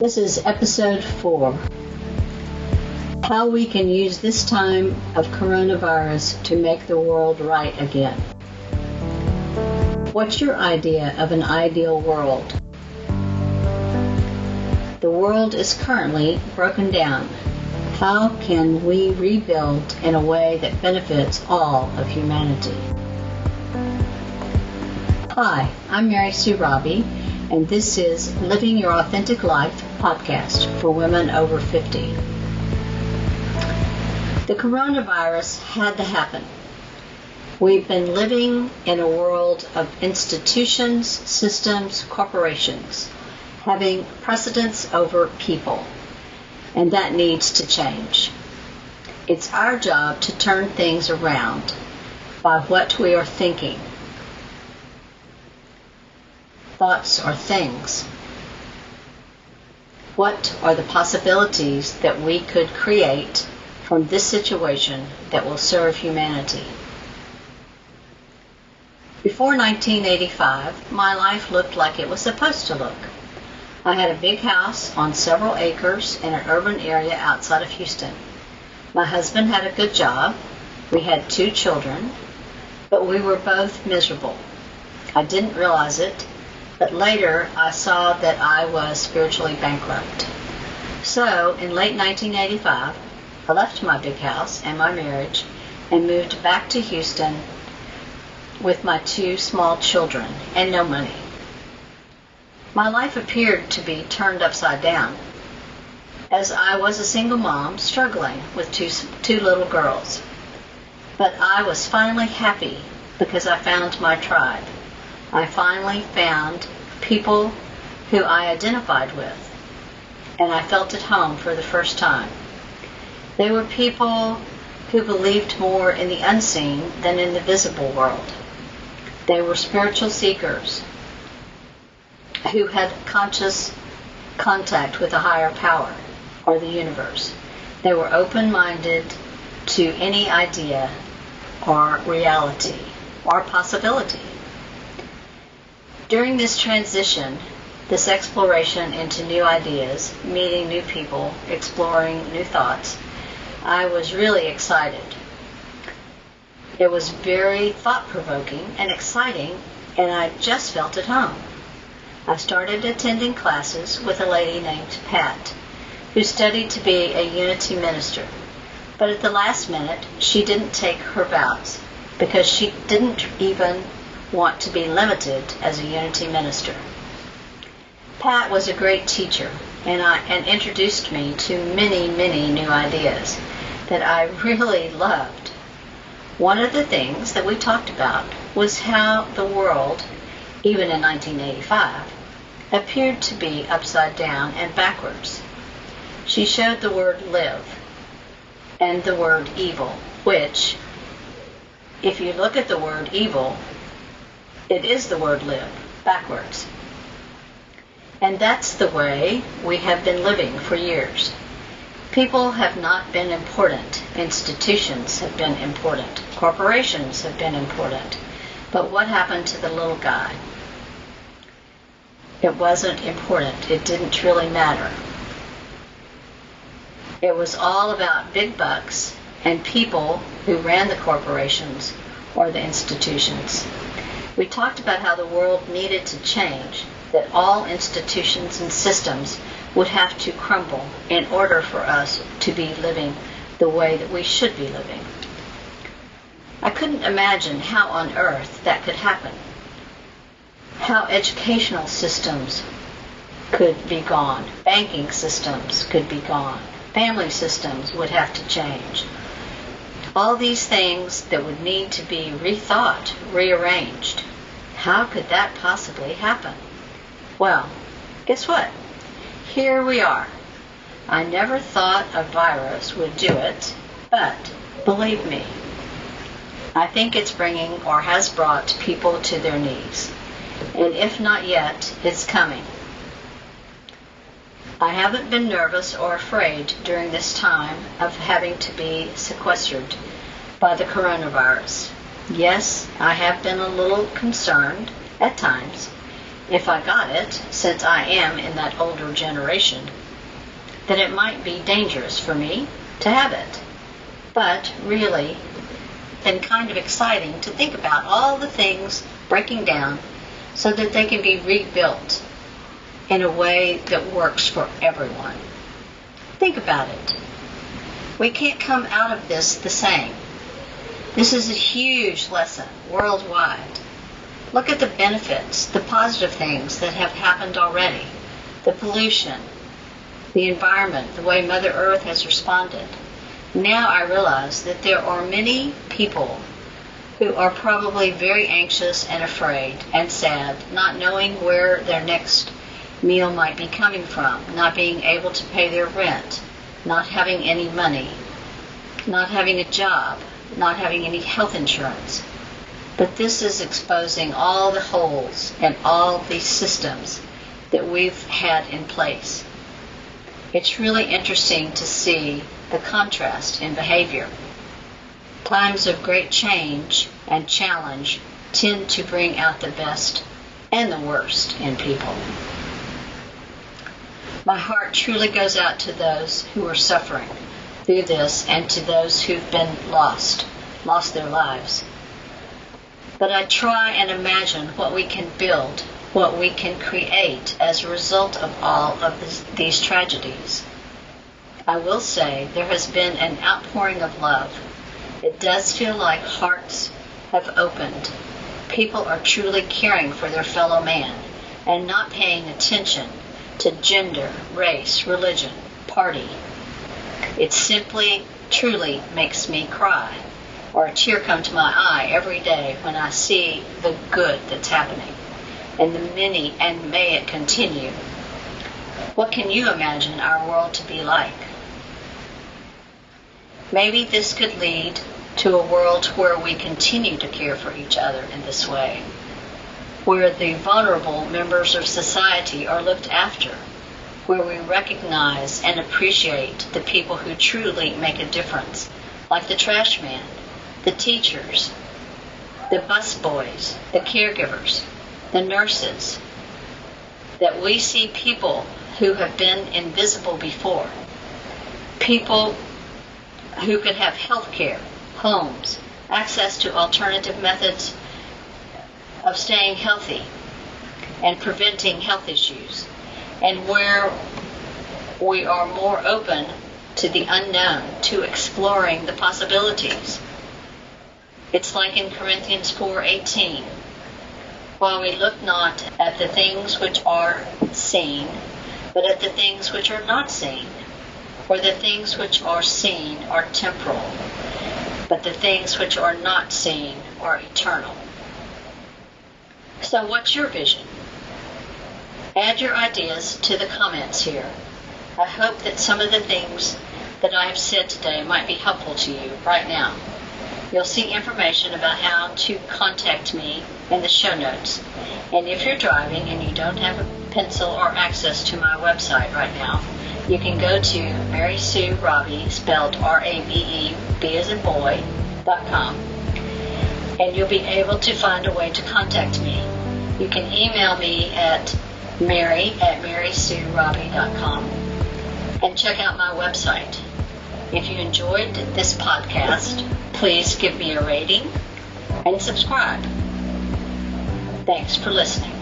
This is episode 4. How we can use this time of coronavirus to make the world right again. What's your idea of an ideal world? The world is currently broken down. How can we rebuild in a way that benefits all of humanity? Hi, I'm Sue Rabe, and this is Living Your Authentic Life podcast for women over 50. The coronavirus had to happen. We've been living in a world of institutions, systems, corporations, having precedence over people, and that needs to change. It's our job to turn things around by what we are thinking. Thoughts are things. What are the possibilities that we could create from this situation that will serve humanity? Before 1985, my life looked like it was supposed to look. I had a big house on several acres in an urban area outside of Houston. My husband had a good job. We had 2 children, but we were both miserable. I didn't realize it, but later I saw that I was spiritually bankrupt. So, in late 1985, I left my big house and my marriage and moved back to Houston with my 2 small children and no money. My life appeared to be turned upside down, as I was a single mom struggling with two little girls. But I was finally happy because I found my tribe. I finally found people who I identified with, and I felt at home for the first time. They were people who believed more in the unseen than in the visible world. They were spiritual seekers who had conscious contact with a higher power or the universe. They were open-minded to any idea or reality or possibility. During this transition, this exploration into new ideas, meeting new people, exploring new thoughts, I was really excited. It was very thought-provoking and exciting, and I just felt at home. I started attending classes with a lady named Pat, who studied to be a unity minister. But at the last minute, she didn't take her vows because she didn't even want to be limited as a unity minister. Pat was a great teacher and introduced me to many, many new ideas that I really loved. One of the things that we talked about was how the world, even in 1985, appeared to be upside down and backwards. She showed the word live and the word evil, which, if you look at the word evil, it is the word live, backwards. And that's the way we have been living for years. People have not been important. Institutions have been important. Corporations have been important. But what happened to the little guy? It wasn't important. It didn't really matter. It was all about big bucks and people who ran the corporations or the institutions. We talked about how the world needed to change, that all institutions and systems would have to crumble in order for us to be living the way that we should be living. I couldn't imagine how on earth that could happen. How educational systems could be gone, banking systems could be gone, family systems would have to change. All these things that would need to be rethought, rearranged. How could that possibly happen? Well, guess what? Here we are. I never thought a virus would do it, but believe me, I think it's bringing or has brought people to their knees. And if not yet, it's coming. I haven't been nervous or afraid during this time of having to be sequestered by the coronavirus. Yes, I have been a little concerned at times, if I got it, since I am in that older generation, that it might be dangerous for me to have it. But really, been kind of exciting to think about all the things breaking down so that they can be rebuilt in a way that works for everyone. Think about it. We can't come out of this the same. This is a huge lesson worldwide. Look at the benefits, the positive things that have happened already. The pollution, the environment, the way Mother Earth has responded. Now I realize that there are many people who are probably very anxious and afraid and sad, not knowing where their next meal might be coming from, not being able to pay their rent, not having any money, not having a job, not having any health insurance. But this is exposing all the holes and all these systems that we've had in place. It's really interesting to see the contrast in behavior. Times of great change and challenge tend to bring out the best and the worst in people. My heart truly goes out to those who are suffering through this and to those who've been lost their lives. But I try and imagine what we can build, what we can create as a result of all of these tragedies. I will say there has been an outpouring of love. It does feel like hearts have opened. People are truly caring for their fellow man and not paying attention to gender, race, religion, party. It simply, truly makes me cry, or a tear come to my eye every day when I see the good that's happening, and the many, and may it continue. What can you imagine our world to be like? Maybe this could lead to a world where we continue to care for each other in this way, where the vulnerable members of society are looked after, where we recognize and appreciate the people who truly make a difference, like the trash man, the teachers, the bus boys, the caregivers, the nurses, that we see people who have been invisible before, people who could have health care, homes, access to alternative methods of staying healthy and preventing health issues, and where we are more open to the unknown, to exploring the possibilities. It's like in Corinthians 4:18, while we look not at the things which are seen, but at the things which are not seen. For the things which are seen are temporal, but the things which are not seen are eternal. So what's your vision? Add your ideas to the comments here. I hope that some of the things that I have said today might be helpful to you right now. You'll see information about how to contact me in the show notes. And if you're driving and you don't have a pencil or access to my website right now, you can go to Mary Sue Rabe, spelled R-A-B-E, B as in boy, .com, and you'll be able to find a way to contact me. You can email me at mary@marysuerabe.com and check out my website. If you enjoyed this podcast, please give me a rating and subscribe. Thanks for listening.